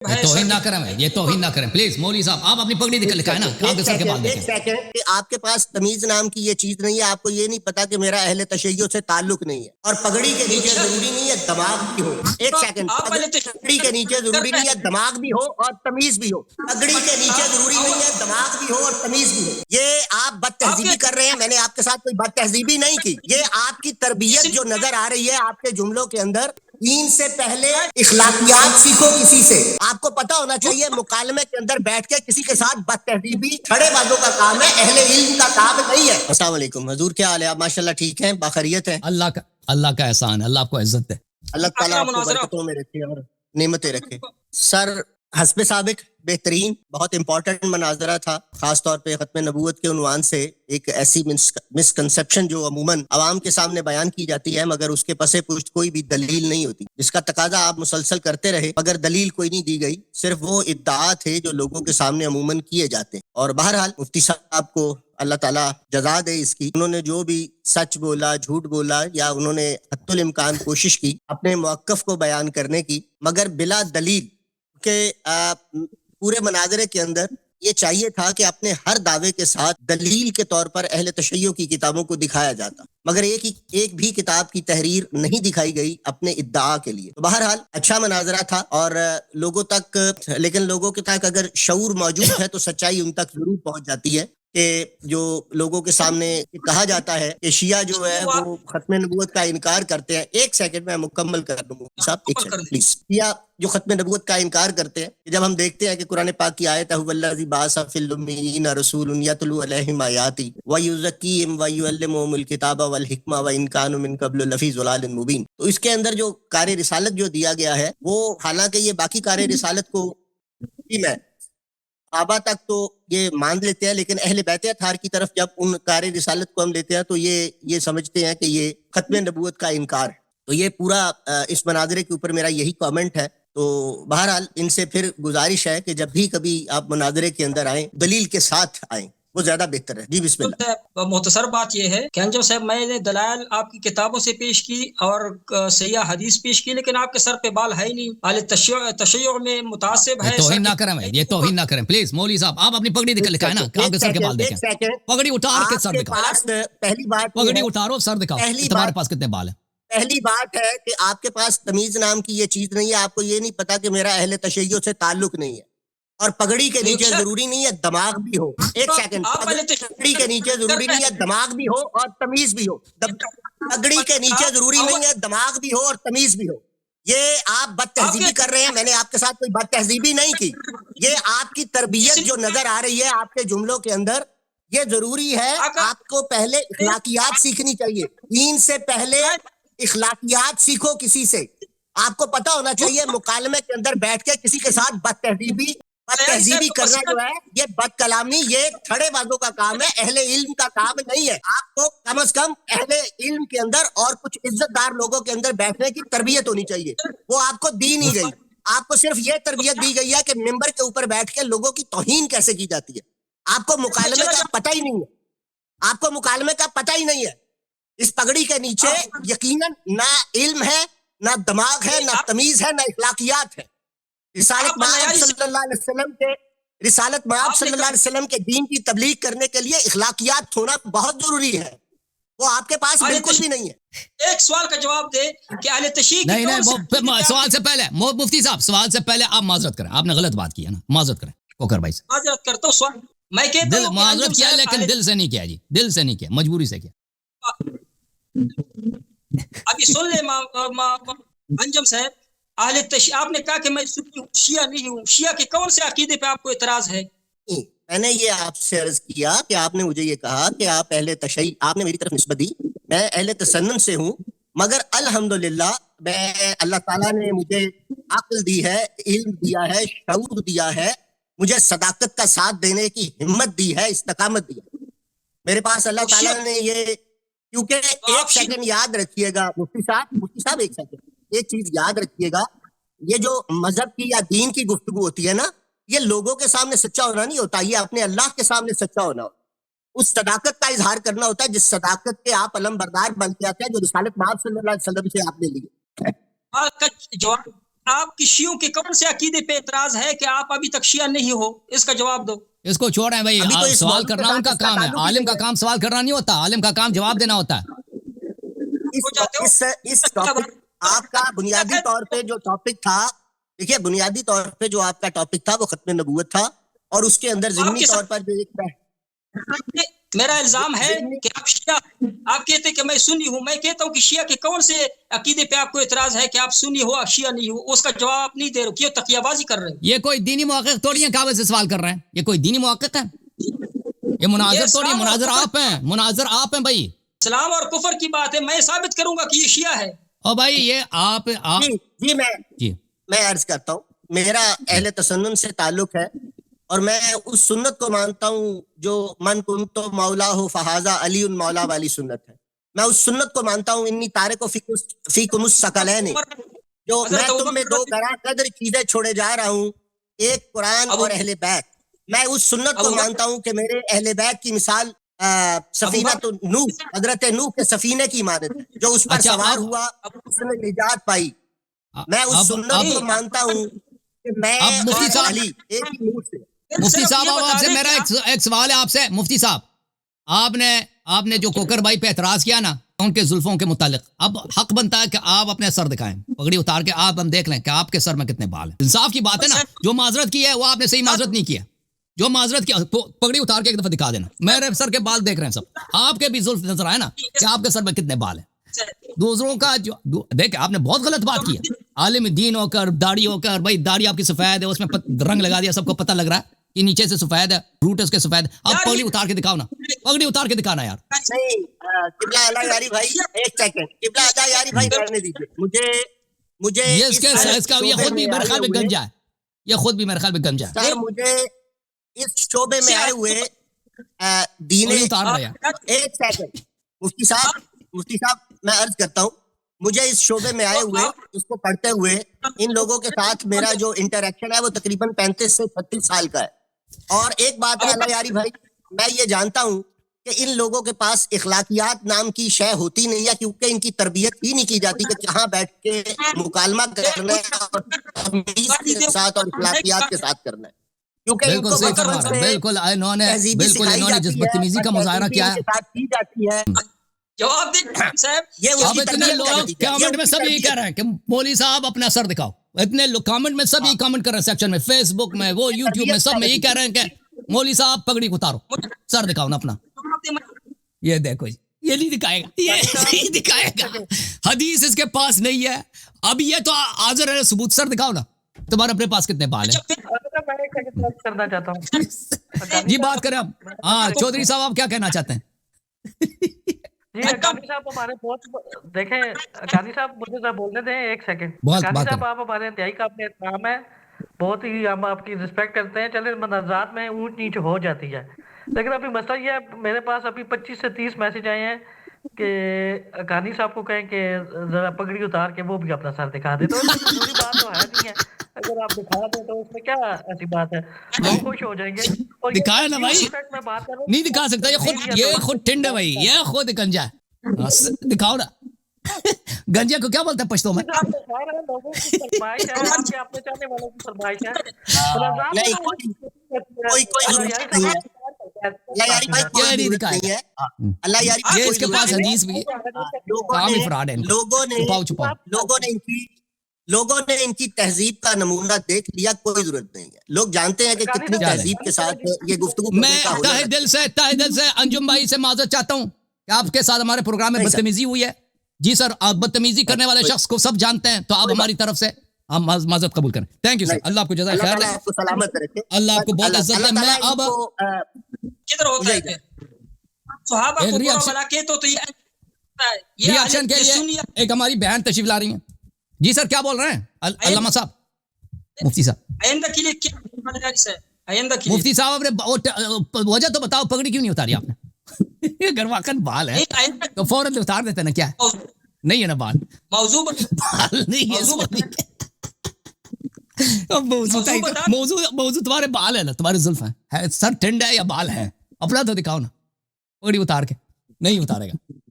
یہ توہین نہ کریں، یہ توہین نہ کریں پلیز مولوی صاحب، آپ اپنی پگڑی دکھائیں نا، آپ کے سر کے بال ایک دیکھیں۔ سیکنڈ کہ آپ کے پاس تمیز نام کی یہ چیز نہیں ہے، آپ کو یہ نہیں پتا کہ میرا اہل تشیع سے تعلق نہیں ہے، اور پگڑی کے نیچے ضروری نہیں ہے دماغ بھی ہو۔ ایک سیکنڈ، پگڑی کے نیچے ضروری نہیں ہے دماغ بھی ہو اور تمیز بھی ہو، پگڑی کے نیچے ضروری نہیں ہے دماغ بھی ہو اور تمیز بھی ہو۔ یہ آپ بد تہذیبی کر رہے ہیں، میں نے آپ کے ساتھ کوئی بد تہذیبی نہیں کی، یہ آپ کی تربیت جو نظر آ رہی ہے آپ کے جملوں کے اندر، دین سے پہلے اخلاقیات سیکھو کسی سے۔ آپ کو پتا ہونا چاہیے مکالمے کے اندر بیٹھ کے کسی کے ساتھ بد تہذیبی چھڑے بازوں کا کام ہے، اہل علم کا کام نہیں ہے۔ السلام علیکم حضور، کیا حال ہے؟ آپ ماشاءاللہ ٹھیک ہیں، باخیریت ہیں؟ اللہ کا احسان ہے، اللہ آپ کو عزت دے، اللہ تعالیٰ آپ کو برکتوں میں رکھے اور نعمتیں رکھے۔ سر حسب سابق بہترین بہت امپورٹنٹ مناظرہ تھا، خاص طور پہ ختم نبوت کے عنوان سے ایک ایسی مسکنسپشن جو عموماً عوام کے سامنے بیان کی جاتی ہے مگر اس کے پس پشت کوئی بھی دلیل نہیں ہوتی، جس کا تقاضا آپ مسلسل کرتے رہے مگر دلیل کوئی نہیں دی گئی، صرف وہ ادعا تھے جو لوگوں کے سامنے عموماً کیے جاتے ہیں۔ اور بہرحال مفتی صاحب کو اللہ تعالیٰ جزا دے اس کی، انہوں نے جو بھی سچ بولا، جھوٹ بولا، یا انہوں نے حتی الامکان کوشش کی اپنے موقف کو بیان کرنے کی مگر بلا دلیل، کہ پورے مناظرے کے اندر یہ چاہیے تھا کہ اپنے ہر دعوے کے ساتھ دلیل کے طور پر اہل تشیع کی کتابوں کو دکھایا جاتا، مگر ایک بھی کتاب کی تحریر نہیں دکھائی گئی اپنے ادعا کے لیے۔ تو بہرحال اچھا مناظرہ تھا، اور لوگوں تک، لیکن لوگوں کے تک اگر شعور موجود ہے تو سچائی ان تک ضرور پہنچ جاتی ہے، کہ جو لوگوں کے سامنے کہا جاتا ہے کہ شیعہ جو ہے وہ ختم نبوت کا انکار کرتے ہیں۔ ایک سیکنڈ میں مکمل کر دوں صاحب، ایک سیکنڈ پلیز۔ شیعہ جو ختم نبوت کا انکار کرتے ہیں، جب ہم دیکھتے ہیں کہ قرآن پاک کی آیت ہے والذی بعث فی الامیین رسول یتلو علیہم آیاتی ویزکیہم ویعلمہم الکتاب والحکمہ وان کانوا من قبل لفی ضلال مبین، تو اس کے اندر جو کار رسالت جو دیا گیا ہے وہ، حالانکہ یہ باقی کار رسالت کو میں صحابہ تک تو یہ مان لیتے ہیں، لیکن اہل بیت اطہار کی طرف جب ان کار رسالت کو ہم لیتے ہیں تو یہ سمجھتے ہیں کہ یہ ختم نبوت کا انکار ہے۔ تو یہ پورا اس مناظرے کے اوپر میرا یہی کامنٹ ہے۔ تو بہرحال ان سے پھر گزارش ہے کہ جب بھی کبھی آپ مناظرے کے اندر آئیں دلیل کے ساتھ آئیں، وہ زیادہ بہتر ہے۔ جی بسم اللہ۔ مختصر بات یہ ہے کہ انجم صاحب، میں نے دلائل آپ کی کتابوں سے پیش کی اور صحیح حدیث پیش کی، لیکن آپ کے سر پہ بال ہے ہی نہیں، اہل تشیع میں متعصب ہے۔ توہین نہ کریں، یہ توہین نہ کریں پلیز مولوی صاحب، آپ اپنی پگڑی دکھائیں نا، آپ کے سر کے بال دیکھیں۔ پگڑی اتار کے سر دکھاؤ، پہلی بات پگڑی اتارو، سر دکھاؤ، تمہارے پاس کتنے بال ہیں؟ پہلی بات ہے کہ آپ کے پاس تمیز نام کی یہ چیز نہیں ہے، آپ کو یہ نہیں پتا کہ میرا اہل تشیع سے تعلق نہیں ہے، اور پگڑی کے نیچے ضروری نہیں ہے دماغ بھی ہو۔ ایک سیکنڈ، پگڑی کے نیچے ضروری نہیں ہے دماغ بھی ہو اور تمیز بھی ہو، پگڑی کے نیچے ضروری نہیں ہے دماغ بھی ہو اور تمیز بھی ہو۔ یہ آپ بد تہذیبی کر رہے ہیں، میں نے آپ کے ساتھ کوئی بد تہذیبی نہیں کی، یہ آپ کی تربیت جو نظر آ رہی ہے آپ کے جملوں کے اندر، یہ ضروری ہے۔ آپ کو پہلے اخلاقیات سیکھنی چاہیے، دین سے پہلے اخلاقیات سیکھو کسی سے۔ آپ کو پتا ہونا چاہیے مکالمے کے اندر بیٹھ کے کسی کے ساتھ بد تہذیبی کرنا جو ہے، یہ بد کلامی، یہ چھڑے بازوں کا کام ہے، اہل علم کا کام نہیں ہے۔ آپ کو کم از کم اہل علم کے اندر اور کچھ عزت دار لوگوں کے اندر بیٹھنے کی تربیت ہونی چاہیے، وہ آپ کو دی نہیں گئی۔ آپ کو صرف یہ تربیت دی گئی ہے کہ ممبر کے اوپر بیٹھ کے لوگوں کی توہین کیسے کی جاتی ہے۔ آپ کو مکالمے کا پتہ ہی نہیں ہے، آپ کو مکالمے کا پتہ ہی نہیں ہے۔ اس پگڑی کے نیچے یقیناً نہ علم ہے، نہ دماغ ہے، نہ تمیز ہے، نہ اخلاقیات ہے۔ رسالت مآب صلی اللہ علیہ وسلم کے دین کی تبلیغ کرنے کے لیے اخلاقیات ہونا بہت ضروری ہے، وہ آپ کے پاس بالکل بھی نہیں ہے۔ ایک سوال کا جواب دے کہ اہل تشیع نہیں، سوال سے پہلے مفتی صاحب، سوال سے پہلے آپ معذرت کریں، آپ نے غلط بات کی ہے نا، معذرت کریں کوکر بھائی سے۔ معذرت کرتا ہوں، سوال میں کہتا ہوں معذرت کیا، لیکن دل سے نہیں کیا جی، دل سے نہیں کیا، مجبوری سے کیا۔ ابھی سن لے انجم صاحب، اہل تشیع، آپ نے کہا کہ میں شیعہ نہیں ہوں، شیعہ کے کون سے عقیدے پہ آپ کو اعتراض ہے؟ میں نے یہ آپ سے عرض کیا کہ آپ نے مجھے یہ کہا کہ آپ اہل تشیع، آپ نے میری طرف نسبت دی، میں اہل تسنن سے ہوں، مگر الحمدللہ میں اللہ تعالیٰ نے مجھے عقل دی ہے، علم دیا ہے، شعور دیا ہے، مجھے صداقت کا ساتھ دینے کی ہمت دی ہے، استقامت دی ہے میرے پاس اللہ تعالیٰ نے یہ۔ کیونکہ ایک سیکنڈ یاد رکھیے گا مفتی صاحب ایک سیکنڈ، ایک چیز یاد رکھیے گا، یہ جو مذہب کی یا دین کی گفتگو ہوتی ہے نا، یہ لوگوں کے سامنے سچا ہونا نہیں ہوتا، یہ اپنے اللہ کے سامنے سچا ہونا ہوتا، اس صداقت کا اظہار کرنا ہوتا ہے جس صداقت کے آپ علم بردار بن کے آتے ہیں، جو رسالت مآب صلی اللہ علیہ وسلم سے آپ نے لی۔ آپ کی شیعوں کے کون سے عقیدے پہ اعتراض ہے کہ آپ ابھی تک شیعہ نہیں ہو؟ اس کا جواب دو. اس کو چھوڑیں بھائی, ابھی تو اس سوال موضوع کے کرنا ساتھ ان کا اس کا کام ہے, تعلق ہی عالم نہیں کا ہے. کام سوال کرنا نہیں ہوتا, عالم کا کام جواب دینا ہوتا ہے. اس ٹاپک آپ کا بنیادی طور پہ جو ٹاپک تھا, دیکھیے بنیادی طور پہ جو آپ کا ٹاپک تھا وہ ختم نبوت تھا, اور اس کے اندر ضمنی طور پر جو ایک میرا الزام ہے کہ آپ شیعہ, آپ کہتے ہیں کہ میں سنی ہوں, میں کہتا ہوں کہ شیعہ کے کون سے عقیدے پہ آپ کو اعتراض ہے کہ آپ سنی ہو شیعہ نہیں ہو؟ اس کا جواب آپ نہیں دے رہے, کیوں تقیہ بازی کر رہے ہیں؟ یہ کوئی دینی محقق تھوڑی ہے کعبے سے سوال کر رہے ہیں, یہ کوئی دینی محقق ہے, یہ مناظر تھوڑی ہے, مناظر آپ ہیں, مناظر آپ ہیں بھائی. اسلام اور کفر کی بات ہے, میں ثابت کروں گا کہ یہ شیعہ ہے. او بھائی یہ آپ جی میں عرض کرتا ہوں, میرا اہل تسنن سے تعلق ہے, اور میں اس سنت کو مانتا ہوں جو من کنت مولا ہو فہذا علی مولا والی سنت ہے. میں اس سنت کو مانتا ہوں, انی تارک فیکم الثقلین, جو میں تم میں دو گراں قدر چیزیں چھوڑے جا رہا ہوں, ایک قرآن اور اہل بیت. میں اس سنت کو مانتا ہوں کہ میرے اہل بیت کی مثال سفینہ تو نوح, حضرت نوح کے سفینے کی مانت ہے, جو اس پر سوار ہوا اس نے نجات پائی. میں اس سنت کو مانتا ہوں کہ میں اور علی ایک ہی نور سے. مفتی صاحب آپ سے میرا ایک سوال ہے آپ سے. مفتی صاحب آپ نے جو کوکر بھائی پہ اعتراض کیا نا ان کے زلفوں کے متعلق, اب حق بنتا ہے کہ آپ اپنے سر دکھائیں, پگڑی اتار کے آپ ہم دیکھ لیں کہ آپ کے سر میں کتنے بال ہیں. انصاف کی بات ہے نا, جو معذرت کی ہے وہ آپ نے صحیح معذرت نہیں کیا, جو معذرت کیا پگڑی اتار کے ایک دفعہ دکھا دینا. میرے سر کے بال دیکھ رہے ہیں سب, آپ کے بھی زلف نظر آئے نا کہ آپ کے سر میں کتنے بال ہیں. دوسروں کا جو دیکھ آپ نے بہت غلط بات کی ہے, عالم دین ہو کر داڑھی ہو کر, بھائی داڑھی آپ کی سفید ہے, اس میں رنگ لگا دیا, سب کو پتہ لگ رہا ہے کہ نیچے سے سفید ہے, روٹ اس کے سفید. اب پگڑی اتار کے دکھاؤ نا, پگڑی اتار کے دکھانا یار. نہیں قبلہ اعلیٰ یاری بھائی, ایک سیکنڈ, قبلہ اعلیٰ یاری بھائی کرنے دیجیے مجھے یہ اس کے یہ خود بھی میرے خیال میں گنجا ہے, یہ خود بھی میرے خیال میں گنجا ہے. سر مجھے اس شعبے میں آئے ہوئے دین, ایک سیکنڈ مفتی صاحب میں عرض کرتا ہوں, مجھے اس شعبے میں آئے ہوئے, اس کو پڑھتے ہوئے ان لوگوں کے ساتھ میرا جو انٹریکشن ہے وہ تقریباً 35 سے 36 سال کا ہے. اور ایک بات ہے اللہ یاری بھائی, میں یہ جانتا ہوں کہ ان لوگوں کے پاس اخلاقیات نام کی شے ہوتی نہیں ہے, کیونکہ ان کی تربیت ہی نہیں کی جاتی کہ کہاں بیٹھ کے مکالمہ کرنا ہے اور تمیز کے ساتھ اور اخلاقیات کے ساتھ کرنا ہے. کیونکہ ان کو بچپن سے تہذیبی سکھائی جاتی ہے, بدتمیزی کا مظاہرہ کیا ہے, کی جاتی ہے. جواب دیں صاحب. اب اتنے لوگ کامنٹ میں سب یہی کہہ رہے ہیں کہ مولوی صاحب اپنا سر دکھاؤ, اتنے لوگ کامنٹ میں سب یہی کامنٹ کر رہے ہیں, سیکشن میں, فیس بک میں, وہ یوٹیوب میں, سب میں یہی کہہ رہے ہیں کہ مولوی صاحب پگڑی اتارو, سر دکھاؤ نا اپنا. یہ دیکھو یہ نہیں دکھائے گا, یہ نہیں دکھائے گا, حدیث اس کے پاس نہیں ہے. اب یہ تو حاضر ہے ثبوت, سر دکھاؤ نا تمہارے اپنے پاس کتنے بال ہیں. کرنا چاہتا ہوں جی بات کریں اب. ہاں چودھری صاحب آپ کیا کہنا چاہتے ہیں؟ جی اکانی صاحب ہمارے بہت دیکھیں, اکانی صاحب مجھے ذرا بولنے دیں ایک سیکنڈ. بہت اکانی بات صاحب کریں. آپ ہمارے انتہائی کا اپنے احترام ہے, بہت ہی ہم آپ کی رسپیکٹ کرتے ہیں, چلے منازعات میں اونچ نیچ ہو جاتی ہے, لیکن ابھی مسئلہ یہ ہے, میرے پاس ابھی 25 سے 30 میسج آئے ہیں کہ اکانی صاحب کو کہیں کہ ذرا پگڑی اتار کے وہ بھی اپنا سر دکھا دے. تو اس میں ضروری بات تو ہے نہیں ہے, اگر آپ دکھا دیں تو اس میں کیا ایسی بات ہے, ہم خوش ہو جائیں گے. اور دکھایا نا بھائی, میں بات کر رہا ہوں, نہیں دکھا سکتا, یہ خود ٹھنڈ ہے بھائی, یہ خود گنجا ہے. دکھاؤ نا گنجے کو کیا بولتے ہیں پشتو میں؟ لوگوں کی فرمائش ہے, آپ کے اپنے چاہنے والوں کی فرمائش ہے. یہ اس کے پاس حدیث بھی کام ہی فراڈ ہے. لوگوں نے ان کی تہذیب کا نمونہ دیکھ لیا, کوئی ضرورت نہیں ہے. لوگ جانتے ہیں کہ کتنی تہذیب کے ساتھ یہ گفتگو. میں تہ دل سے انجم بھائی سے معذرت چاہتا ہوں کہ آپ کے ساتھ ہمارے پروگرام میں بدتمیزی ہوئی ہے. جی سر, آپ بدتمیزی کرنے والے شخص کو سب جانتے ہیں, تو آپ ہماری طرف سے ہم معذرت قبول کریں. تھینک یو سر, اللہ آپ کو جزائے خیر دے, اللہ آپ کو بہت عزت دے. میں اب کدھر ہوتا ہے صحابہ کو برا بلا کے تو یہ ریاکشن کے لیے ایک ہماری بہن تشریف لا رہی ہیں. جی سر کیا بول رہے ہیں علامہ صاحب, مفتی صاحب؟ آئندہ کے لیے کیا آئندہ کے مفتی صاحب نے وجہ تو بتاؤ, پگڑی کیوں نہیں اتاری آپ نے؟ گرواکن بال ہے تو فوراً اتار دیتے نا, کیا نہیں ہے نا بال, موضوع نہیں ہے. موضوع تمہارے بال ہے نا, تمہارے زلف ہیں, سر ٹھنڈ ہے یا بال ہے, اپنا تو دکھاؤ نا. پگڑی اتار کے نہیں اتارے گا.